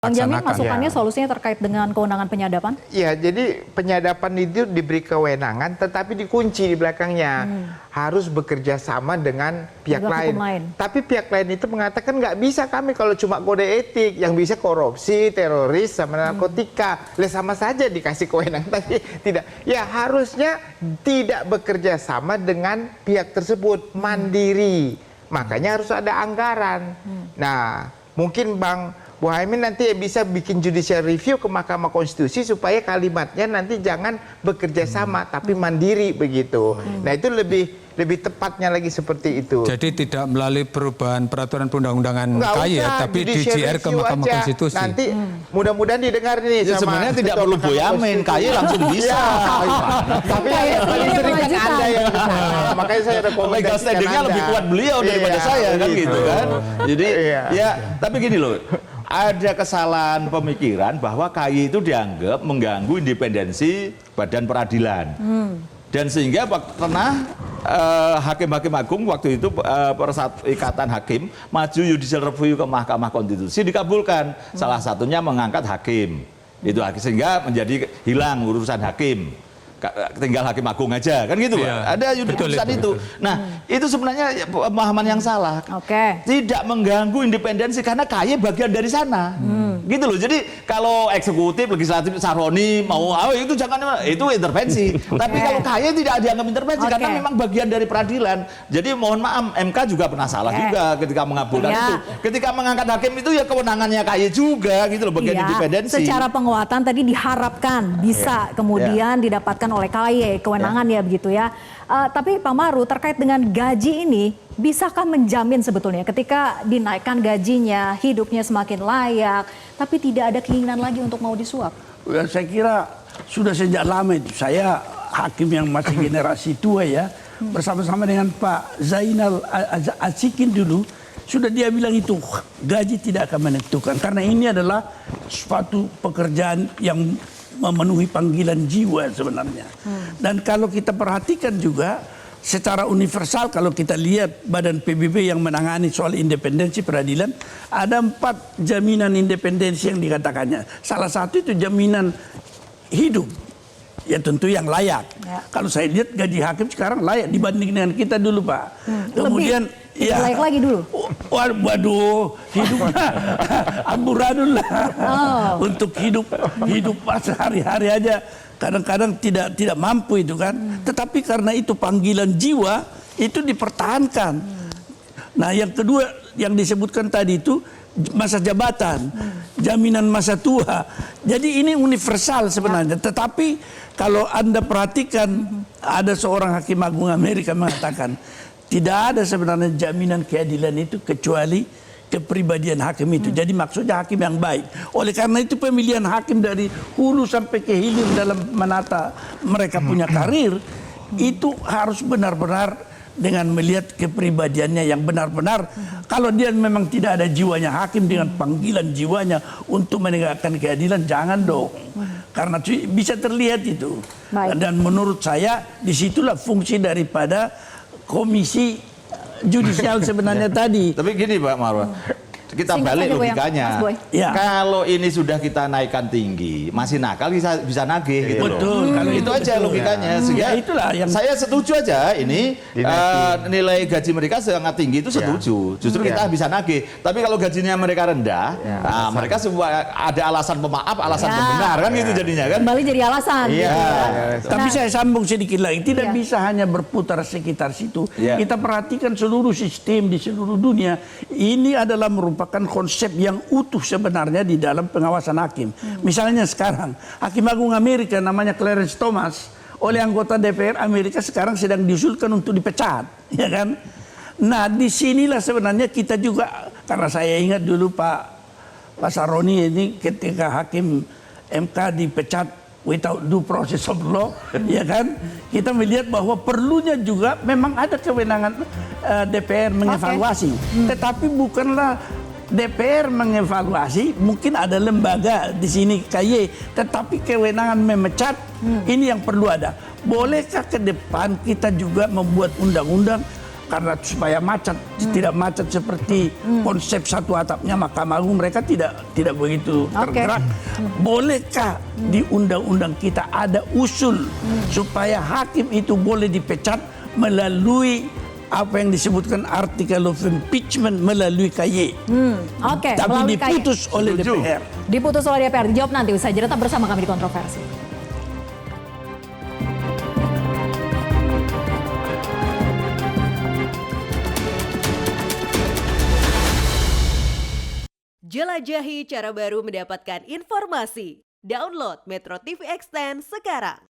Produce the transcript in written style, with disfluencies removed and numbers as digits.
Bang Jamin, laksanakan. masukannya solusinya terkait dengan kewenangan penyadapan? Ya, jadi penyadapan itu diberi kewenangan tetapi dikunci di belakangnya. Harus bekerja sama dengan pihak Penegak hukum lain. lain. Tapi pihak lain itu mengatakan nggak bisa kami kalau cuma kode etik. Yang bisa korupsi, teroris, sama narkotika. Sama saja dikasih kewenangan tapi tidak. Ya harusnya tidak bekerja sama dengan pihak tersebut, mandiri. Makanya harus ada anggaran. Nah, mungkin Bang Bohaimin nanti bisa bikin judicial review ke Mahkamah Konstitusi supaya kalimatnya nanti jangan bekerja sama tapi mandiri begitu. Nah itu lebih tepatnya lagi seperti itu. Jadi tidak melalui perubahan peraturan perundang-undangan Nggak KAI ya, usah, tapi judicial DJR ke review Mahkamah aja. Konstitusi. Nanti mudah-mudahan didengar nih Ya, sama sebenarnya tidak Ketua perlu Mahkamah Boyamin, Konstitusi. KAI langsung bisa. Tapi yang paling sering kan Anda yang kesana. Makanya saya Legal rekomendasikan standingnya Anda. lebih kuat beliau daripada Iya, saya kan begitu. gitu kan. Jadi Iya. ya tapi gini loh. Ada kesalahan pemikiran bahwa KAI itu dianggap mengganggu independensi badan peradilan. Dan sehingga pernah hakim-hakim agung waktu itu Ikatan Hakim maju judicial review ke Mahkamah Konstitusi dikabulkan. Salah satunya mengangkat hakim. Itu sehingga menjadi hilang urusan hakim. Tinggal hakim agung aja kan gitu. Iya. Ada Betul, urusan itu. Nah, itu sebenarnya pemahaman yang salah. Oke. Tidak mengganggu independensi karena KAI bagian dari sana. Gitu loh. Jadi kalau eksekutif, legislatif, Saroni mau itu jangan itu intervensi. Tapi kalau KAI tidak dianggap intervensi karena memang bagian dari peradilan. Jadi mohon maaf MK juga pernah salah juga ketika mengabulkan itu. Ketika mengangkat hakim itu ya kewenangannya KAI juga gitu loh, bagian independensi. Secara penguatan tadi diharapkan bisa kemudian didapatkan oleh KAI kewenangan ya begitu ya. Tapi Pak Maru terkait dengan gaji ini, bisakah menjamin sebetulnya ketika dinaikkan gajinya, hidupnya semakin layak, tapi tidak ada keinginan lagi untuk mau disuap? Ya, saya kira sudah sejak lama itu. Saya hakim yang masih generasi tua ya, bersama-sama dengan Pak Zainal Azikin dulu, sudah dia bilang itu gaji tidak akan menentukan. Karena ini adalah suatu pekerjaan yang memenuhi panggilan jiwa sebenarnya. Dan kalau kita perhatikan juga secara universal, kalau kita lihat Badan PBB yang menangani soal independensi peradilan, ada 4 jaminan independensi yang dikatakannya. Salah satu itu jaminan hidup, ya tentu yang layak. Kalau saya lihat gaji hakim sekarang layak dibanding dengan kita dulu Pak. Kemudian layak lagi dulu. Waduh, hidupnya amburadul lah. Untuk hidup sehari-hari aja kadang-kadang tidak mampu itu kan. Tetapi karena itu panggilan jiwa itu dipertahankan. Nah, yang kedua yang disebutkan tadi itu masa jabatan, jaminan masa tua. Jadi ini universal sebenarnya. Tetapi kalau Anda perhatikan ada seorang hakim agung Amerika mengatakan tidak ada sebenarnya jaminan keadilan itu kecuali kepribadian hakim itu. Jadi maksudnya hakim yang baik. Oleh karena itu pemilihan hakim dari hulu sampai ke hilir dalam menata mereka punya karir itu harus benar-benar dengan melihat kepribadiannya yang benar-benar. Kalau dia memang tidak ada jiwanya hakim dengan panggilan jiwanya untuk menegakkan keadilan, jangan dong. Karena bisa terlihat itu. Dan menurut saya disitulah fungsi daripada komisi judisial sebenarnya tadi. Tapi gini Pak Marwan, kita Singkat balik saja, logikanya. Mas Boy. Ya. Kalau ini sudah kita naikkan tinggi, masih nakal bisa nagih gitu Betul, loh. kalau itu itu aja betul. logikanya. Sehingga Ya, itulah yang saya setuju aja ini nilai gaji mereka sangat tinggi itu setuju. Justru kita bisa nagih. Tapi kalau gajinya mereka rendah, mereka semua ada alasan pemaaf, alasan pembenar kan gitu jadinya kan. Kembali jadi alasan. Iya. Gitu. Tapi saya sambung sedikit lagi, tidak Iya. bisa hanya berputar sekitar situ. Iya. Kita perhatikan seluruh sistem di seluruh dunia. Ini adalah merupakan konsep yang utuh sebenarnya di dalam pengawasan hakim. Misalnya sekarang, Hakim Agung Amerika namanya Clarence Thomas, oleh anggota DPR Amerika sekarang sedang diusulkan untuk dipecat, ya kan? Nah, disinilah sebenarnya kita juga, karena saya ingat dulu Pak Saroni ini ketika hakim MK dipecat without due process of law, ya kan? Kita melihat bahwa perlunya juga memang ada kewenangan DPR mengevaluasi, tetapi bukanlah DPR mengevaluasi, mungkin ada lembaga di sini KY, tetapi kewenangan memecat ini yang perlu ada. Bolehkah ke depan kita juga membuat undang-undang karena supaya macet, tidak macet seperti konsep satu atapnya Mahkamah Agung, mereka tidak begitu tergerak. Bolehkah di undang-undang kita ada usul supaya hakim itu boleh dipecat melalui apa yang disebutkan artikel of impeachment melalui KY. Oke, Tapi melalui KY. diputus oleh Setuju. DPR. Diputus oleh DPR. Dijawab nanti usai jeda, tetap bersama kami di Kontroversi. Jelajahi cara baru mendapatkan informasi. Download Metro TV Extend sekarang.